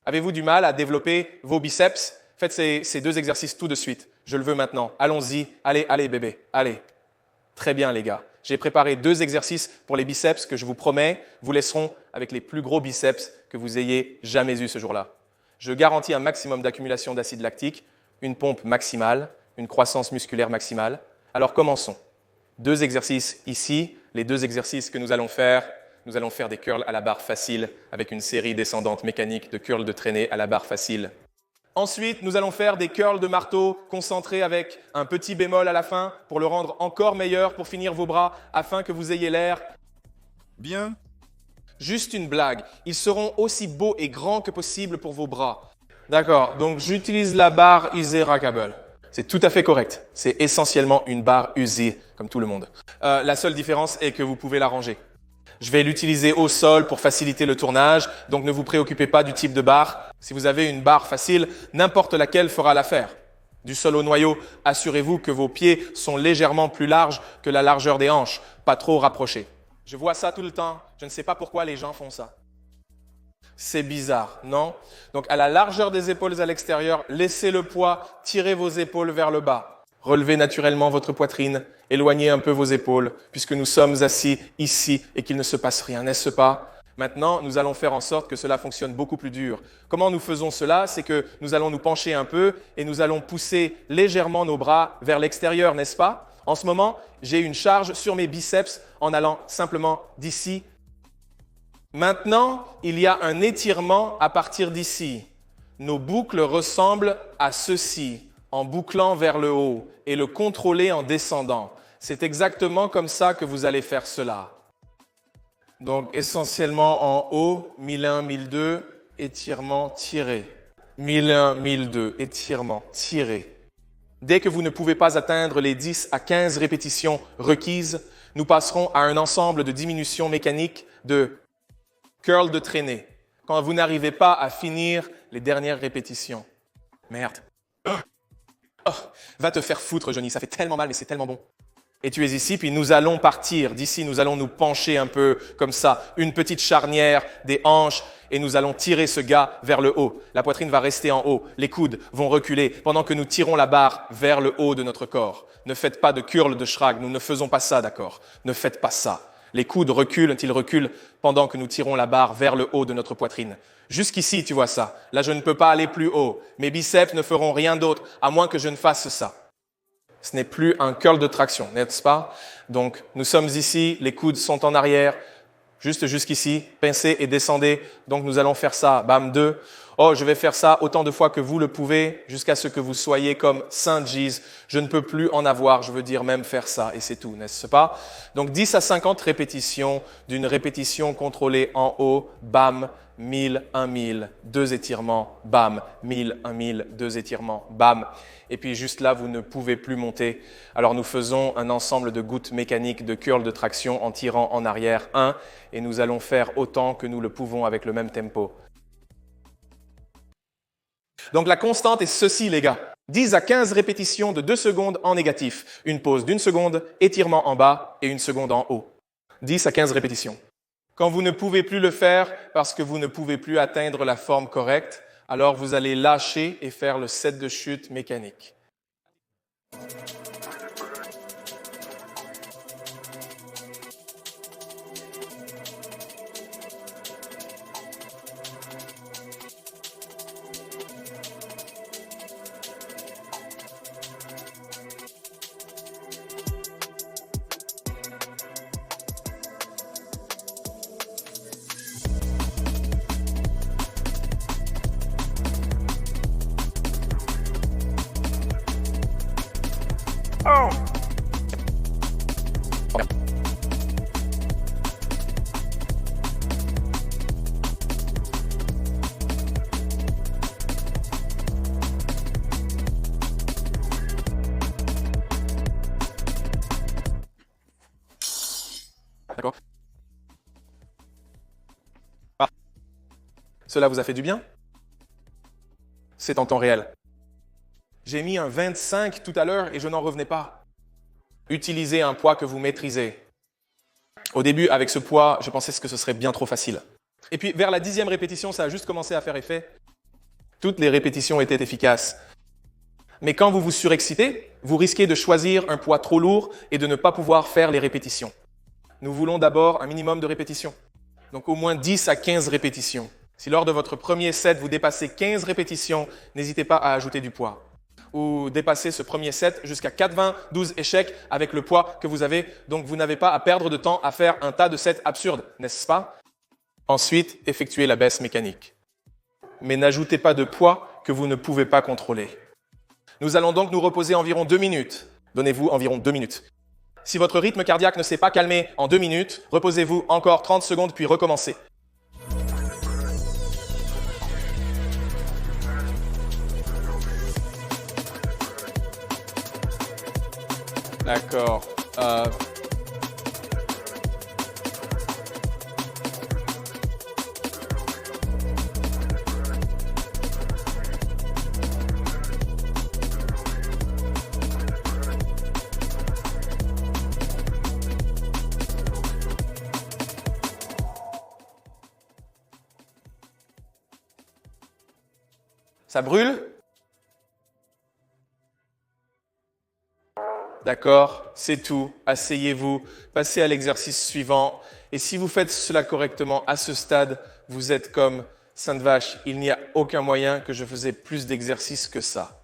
Avez-vous du mal à développer vos biceps? Faites ces deux exercices tout de suite. Je le veux maintenant. Allons-y. Allez, allez bébé. Allez. Très bien les gars. J'ai préparé 2 exercices pour les biceps que je vous promets vous laisseront avec les plus gros biceps que vous ayez jamais eus ce jour-là. Je garantis un maximum d'accumulation d'acide lactique, une pompe maximale, une croissance musculaire maximale. Alors commençons. 2 exercices ici. Les 2 exercices que nous allons faire des curls à la barre facile avec une série descendante mécanique de curls de traînée à la barre facile. Ensuite, nous allons faire des curls de marteau concentrés avec un petit bémol à la fin pour le rendre encore meilleur pour finir vos bras afin que vous ayez l'air. Bien. Juste une blague. Ils seront aussi beaux et grands que possible pour vos bras. D'accord, donc j'utilise la barre Isera Cable. C'est tout à fait correct. C'est essentiellement une barre usée, comme tout le monde. La seule différence est que vous pouvez la ranger. Je vais l'utiliser au sol pour faciliter le tournage, donc ne vous préoccupez pas du type de barre. Si vous avez une barre facile, n'importe laquelle fera l'affaire. Du sol au noyau, assurez-vous que vos pieds sont légèrement plus larges que la largeur des hanches, pas trop rapprochés. Je vois ça tout le temps, je ne sais pas pourquoi les gens font ça. C'est bizarre, non? Donc à la largeur des épaules à l'extérieur, laissez le poids, tirez vos épaules vers le bas. Relevez naturellement votre poitrine, éloignez un peu vos épaules, puisque nous sommes assis ici et qu'il ne se passe rien, n'est-ce pas? Maintenant, nous allons faire en sorte que cela fonctionne beaucoup plus dur. Comment nous faisons cela? C'est que nous allons nous pencher un peu et nous allons pousser légèrement nos bras vers l'extérieur, n'est-ce pas? En ce moment, j'ai une charge sur mes biceps en allant simplement d'ici. Maintenant, il y a un étirement à partir d'ici. Nos boucles ressemblent à ceci, en bouclant vers le haut et le contrôler en descendant. C'est exactement comme ça que vous allez faire cela. Donc, essentiellement en haut, 1001, 1002, étirement, tiré. 1001, 1002, étirement, tiré. Dès que vous ne pouvez pas atteindre les 10 à 15 répétitions requises, nous passerons à un ensemble de diminutions mécaniques de curl de traînée. Quand vous n'arrivez pas à finir les dernières répétitions. Merde. Oh, va te faire foutre, Johnny, ça fait tellement mal, mais c'est tellement bon. Et tu es ici, puis nous allons partir. D'ici, nous allons nous pencher un peu comme ça, une petite charnière des hanches, et nous allons tirer ce gars vers le haut. La poitrine va rester en haut, les coudes vont reculer pendant que nous tirons la barre vers le haut de notre corps. Ne faites pas de curl de Schrag, nous ne faisons pas ça, d'accord? Ne faites pas ça. Les coudes reculent, ils reculent pendant que nous tirons la barre vers le haut de notre poitrine. Jusqu'ici, tu vois ça. Là, je ne peux pas aller plus haut. Mes biceps ne feront rien d'autre, à moins que je ne fasse ça. Ce n'est plus un curl de traction, n'est-ce pas? Donc, nous sommes ici, les coudes sont en arrière, juste jusqu'ici, pincez et descendez. Donc, nous allons faire ça, bam, 2. Oh, je vais faire ça autant de fois que vous le pouvez, jusqu'à ce que vous soyez comme Saint Jeez. Je ne peux plus en avoir, je veux dire même faire ça, et c'est tout, n'est-ce pas? Donc, 10 à 50 répétitions d'une répétition contrôlée en haut, bam, 1000, 1000, 2 étirements, bam, 1000, 1000, 2 étirements, bam. Et puis juste là, vous ne pouvez plus monter. Alors nous faisons un ensemble de gouttes mécaniques de curl de traction en tirant en arrière 1 et nous allons faire autant que nous le pouvons avec le même tempo. Donc la constante est ceci les gars. 10 à 15 répétitions de 2 secondes en négatif. Une pause d'1 seconde, étirement en bas et 1 seconde en haut. 10 à 15 répétitions. Quand vous ne pouvez plus le faire parce que vous ne pouvez plus atteindre la forme correcte, alors vous allez lâcher et faire le set de chute mécanique. Oh! D'accord? Ah. Cela vous a fait du bien? C'est en temps réel. J'ai mis un 25 tout à l'heure et je n'en revenais pas. Utilisez un poids que vous maîtrisez. Au début, avec ce poids, je pensais que ce serait bien trop facile. Et puis, vers la 10e répétition, ça a juste commencé à faire effet. Toutes les répétitions étaient efficaces. Mais quand vous vous surexcitez, vous risquez de choisir un poids trop lourd et de ne pas pouvoir faire les répétitions. Nous voulons d'abord un minimum de répétitions. Donc au moins 10 à 15 répétitions. Si lors de votre premier set, vous dépassez 15 répétitions, n'hésitez pas à ajouter du poids. Ou dépasser ce premier set jusqu'à 12 échecs avec le poids que vous avez. Donc vous n'avez pas à perdre de temps à faire un tas de sets absurdes, n'est-ce pas? Ensuite, effectuez la baisse mécanique. Mais n'ajoutez pas de poids que vous ne pouvez pas contrôler. Nous allons donc nous reposer environ 2 minutes. Donnez-vous environ 2 minutes. Si votre rythme cardiaque ne s'est pas calmé en 2 minutes, reposez-vous encore 30 secondes puis recommencez. D'accord. Ça brûle? D'accord, c'est tout. Asseyez-vous, passez à l'exercice suivant. Et si vous faites cela correctement à ce stade, vous êtes comme Sainte Vache, il n'y a aucun moyen que je faisais plus d'exercices que ça.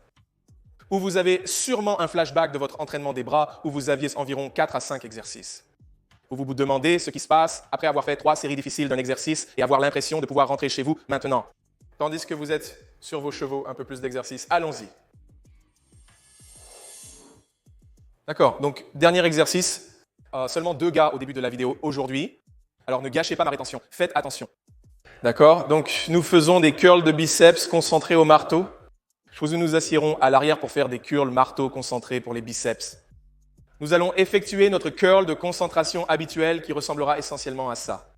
Ou vous avez sûrement un flashback de votre entraînement des bras où vous aviez environ 4 à 5 exercices. Vous vous demandez ce qui se passe après avoir fait 3 séries difficiles d'un exercice et avoir l'impression de pouvoir rentrer chez vous maintenant. Tandis que vous êtes sur vos chevaux, un peu plus d'exercice. Allons-y. D'accord, donc dernier exercice. Seulement 2 gars au début de la vidéo aujourd'hui. Alors ne gâchez pas ma rétention, faites attention. D'accord, donc nous faisons des curls de biceps concentrés au marteau. Nous nous assiérons à l'arrière pour faire des curls marteau concentrés pour les biceps. Nous allons effectuer notre curl de concentration habituel qui ressemblera essentiellement à ça.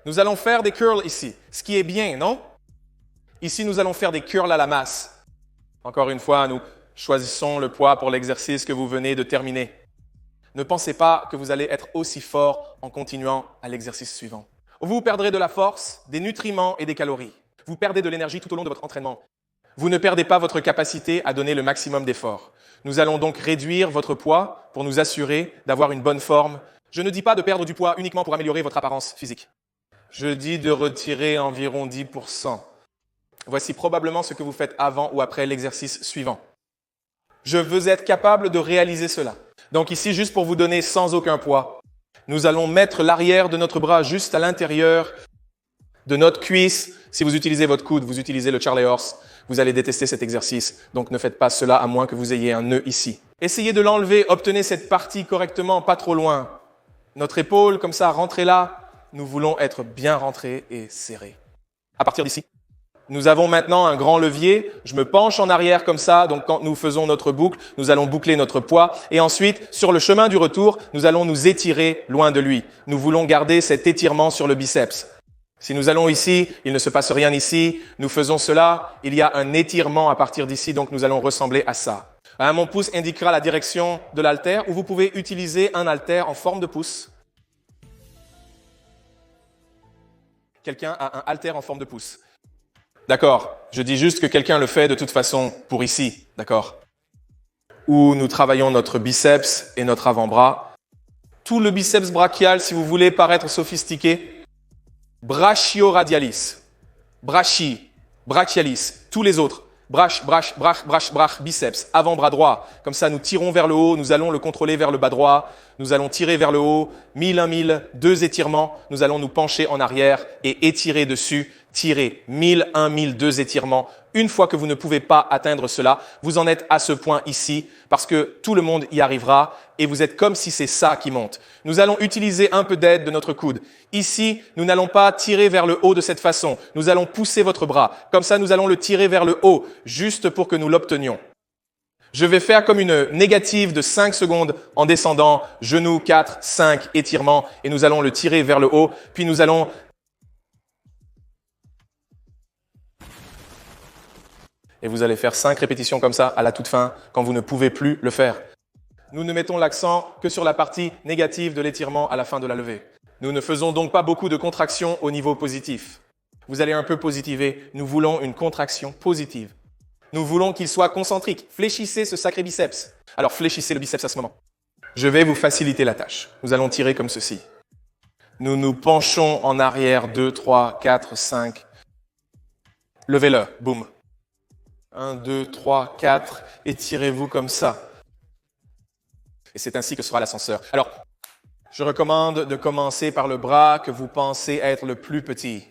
Nous allons faire des curls ici, ce qui est bien, non? Ici, nous allons faire des curls à la masse. Encore une fois, nous choisissons le poids pour l'exercice que vous venez de terminer. Ne pensez pas que vous allez être aussi fort en continuant à l'exercice suivant. Vous perdrez de la force, des nutriments et des calories. Vous perdez de l'énergie tout au long de votre entraînement. Vous ne perdez pas votre capacité à donner le maximum d'efforts. Nous allons donc réduire votre poids pour nous assurer d'avoir une bonne forme. Je ne dis pas de perdre du poids uniquement pour améliorer votre apparence physique. Je dis de retirer environ 10%. Voici probablement ce que vous faites avant ou après l'exercice suivant. Je veux être capable de réaliser cela. Donc ici, juste pour vous donner sans aucun poids, nous allons mettre l'arrière de notre bras juste à l'intérieur de notre cuisse. Si vous utilisez votre coude, vous utilisez le Charlie Horse, vous allez détester cet exercice. Donc ne faites pas cela à moins que vous ayez un nœud ici. Essayez de l'enlever, obtenez cette partie correctement, pas trop loin. Notre épaule, comme ça, rentrez là. Nous voulons être bien rentrés et serrés. À partir d'ici, nous avons maintenant un grand levier. Je me penche en arrière comme ça. Donc, quand nous faisons notre boucle, nous allons boucler notre poids. Et ensuite, sur le chemin du retour, nous allons nous étirer loin de lui. Nous voulons garder cet étirement sur le biceps. Si nous allons ici, il ne se passe rien ici. Nous faisons cela. Il y a un étirement à partir d'ici. Donc, nous allons ressembler à ça. Mon pouce indiquera la direction de l'haltère ou vous pouvez utiliser un haltère en forme de pouce. Quelqu'un a un haltère en forme de pouce. D'accord, je dis juste que quelqu'un le fait de toute façon pour ici, d'accord? Où nous travaillons notre biceps et notre avant-bras. Tout le biceps brachial, si vous voulez paraître sophistiqué. Brachioradialis, brachialis, tous les autres. Biceps, avant-bras droit. Comme ça, nous tirons vers le haut, nous allons le contrôler vers le bas droit. Nous allons tirer vers le haut, 1000, 2 étirements. Nous allons nous pencher en arrière et étirer dessus. Tirer 1000, 2 étirements. Une fois que vous ne pouvez pas atteindre cela, vous en êtes à ce point ici parce que tout le monde y arrivera et vous êtes comme si c'est ça qui monte. Nous allons utiliser un peu d'aide de notre coude. Ici, nous n'allons pas tirer vers le haut de cette façon. Nous allons pousser votre bras. Comme ça, nous allons le tirer vers le haut, juste pour que nous l'obtenions. Je vais faire comme une négative de 5 secondes en descendant, genoux 4, 5, étirements, et nous allons le tirer vers le haut, puis nous allons et vous allez faire 5 répétitions comme ça à la toute fin, quand vous ne pouvez plus le faire. Nous ne mettons l'accent que sur la partie négative de l'étirement à la fin de la levée. Nous ne faisons donc pas beaucoup de contractions au niveau positif. Vous allez un peu positiver. Nous voulons une contraction positive. Nous voulons qu'il soit concentrique. Fléchissez ce sacré biceps. Alors fléchissez le biceps à ce moment. Je vais vous faciliter la tâche. Nous allons tirer comme ceci. Nous nous penchons en arrière. 2, 3, 4, 5. Levez-le. Boum. 1, 2, 3, 4. Étirez-vous comme ça. Et c'est ainsi que sera l'ascenseur. Alors, je recommande de commencer par le bras que vous pensez être le plus petit.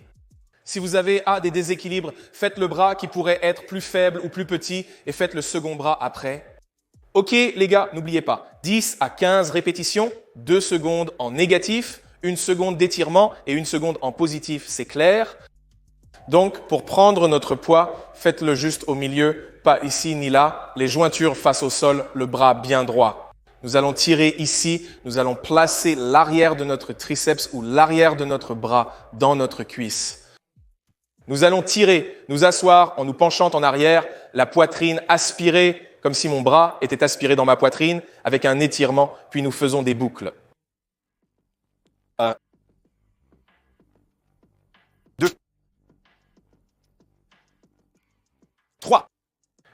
Si vous avez des déséquilibres, faites le bras qui pourrait être plus faible ou plus petit et faites le second bras après. Ok les gars, n'oubliez pas, 10 à 15 répétitions, 2 secondes en négatif, 1 seconde d'étirement et 1 seconde en positif, c'est clair. Donc, pour prendre notre poids, faites-le juste au milieu, pas ici ni là, les jointures face au sol, le bras bien droit. Nous allons tirer ici, nous allons placer l'arrière de notre triceps ou l'arrière de notre bras dans notre cuisse. Nous allons tirer, nous asseoir en nous penchant en arrière, la poitrine aspirée, comme si mon bras était aspiré dans ma poitrine, avec un étirement, puis nous faisons des boucles. 1, 2, 3.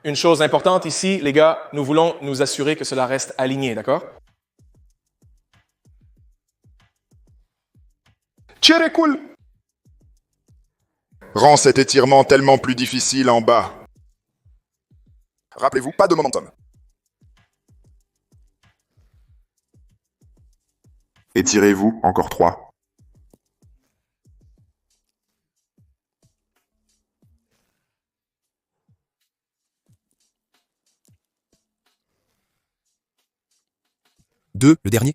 Une chose importante ici, les gars, nous voulons nous assurer que cela reste aligné, d'accord? Tirez cool. Rend cet étirement tellement plus difficile en bas. Rappelez-vous, pas de momentum. Étirez-vous, encore 3. Deux, le dernier.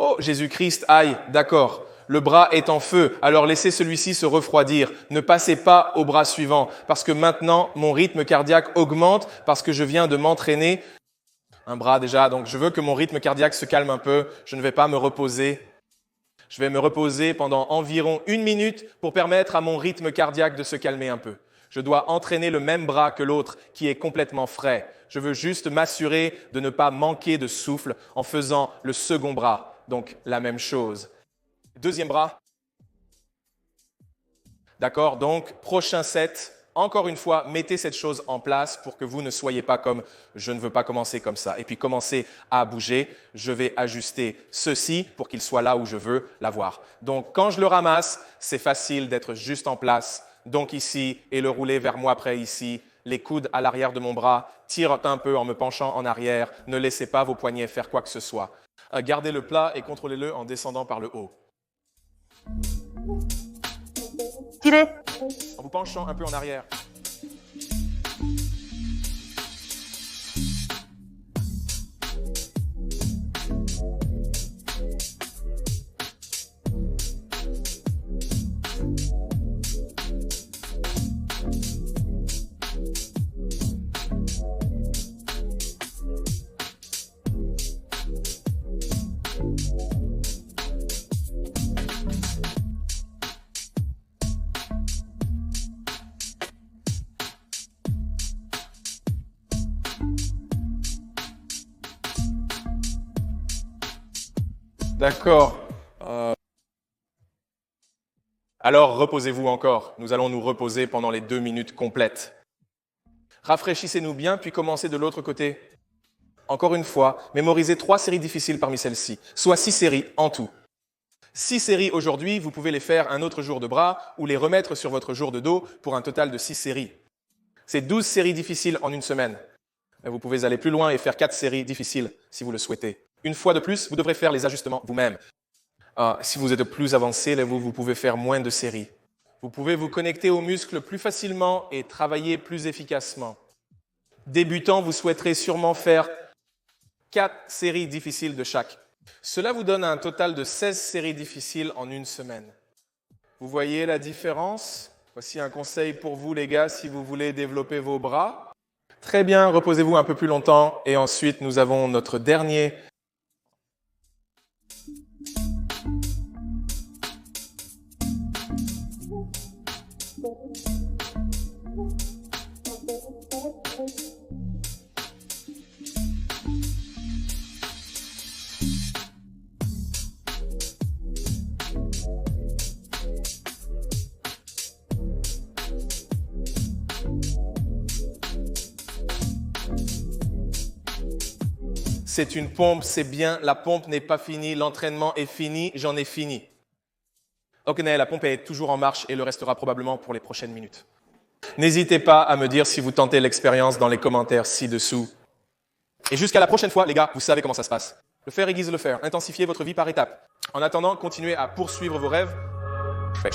Oh, Jésus-Christ, aïe, d'accord. Le bras est en feu, alors laissez celui-ci se refroidir. Ne passez pas au bras suivant, parce que maintenant, mon rythme cardiaque augmente, parce que je viens de m'entraîner. Un bras déjà, donc je veux que mon rythme cardiaque se calme un peu. Je ne vais pas me reposer. Je vais me reposer pendant environ 1 minute pour permettre à mon rythme cardiaque de se calmer un peu. Je dois entraîner le même bras que l'autre qui est complètement frais. Je veux juste m'assurer de ne pas manquer de souffle en faisant le second bras. Donc, la même chose. Deuxième bras. D'accord, donc, prochain set. Encore une fois, mettez cette chose en place pour que vous ne soyez pas comme « je ne veux pas commencer comme ça ». Et puis, commencez à bouger. Je vais ajuster ceci pour qu'il soit là où je veux l'avoir. Donc, quand je le ramasse, c'est facile d'être juste en place. Donc, ici, et le rouler vers moi près ici. Les coudes à l'arrière de mon bras. Tire un peu en me penchant en arrière. Ne laissez pas vos poignets faire quoi que ce soit. Gardez le plat et contrôlez-le en descendant par le haut. Tirez. En vous penchant un peu en arrière. D'accord. Alors, reposez-vous encore. Nous allons nous reposer pendant les 2 minutes complètes. Rafraîchissez-nous bien, puis commencez de l'autre côté. Encore une fois, mémorisez 3 séries difficiles parmi celles-ci, soit 6 séries en tout. 6 séries aujourd'hui, vous pouvez les faire un autre jour de bras ou les remettre sur votre jour de dos pour un total de 6 séries. C'est 12 séries difficiles en une semaine. Vous pouvez aller plus loin et faire 4 séries difficiles si vous le souhaitez. Une fois de plus, vous devrez faire les ajustements vous-même. Si vous êtes plus avancé, vous pouvez faire moins de séries. Vous pouvez vous connecter aux muscles plus facilement et travailler plus efficacement. Débutant, vous souhaiterez sûrement faire 4 séries difficiles de chaque. Cela vous donne un total de 16 séries difficiles en une semaine. Vous voyez la différence? Voici un conseil pour vous les gars si vous voulez développer vos bras. Très bien, reposez-vous un peu plus longtemps et ensuite nous avons notre dernier. c'est une pompe, c'est bien. La pompe n'est pas finie. L'entraînement est fini. J'en ai fini. Ok, la pompe est toujours en marche et le restera probablement pour les prochaines minutes. N'hésitez pas à me dire si vous tentez l'expérience dans les commentaires ci-dessous. Et jusqu'à la prochaine fois, les gars, vous savez comment ça se passe. Le faire aiguise le faire. Intensifiez votre vie par étapes. En attendant, continuez à poursuivre vos rêves. Ouais.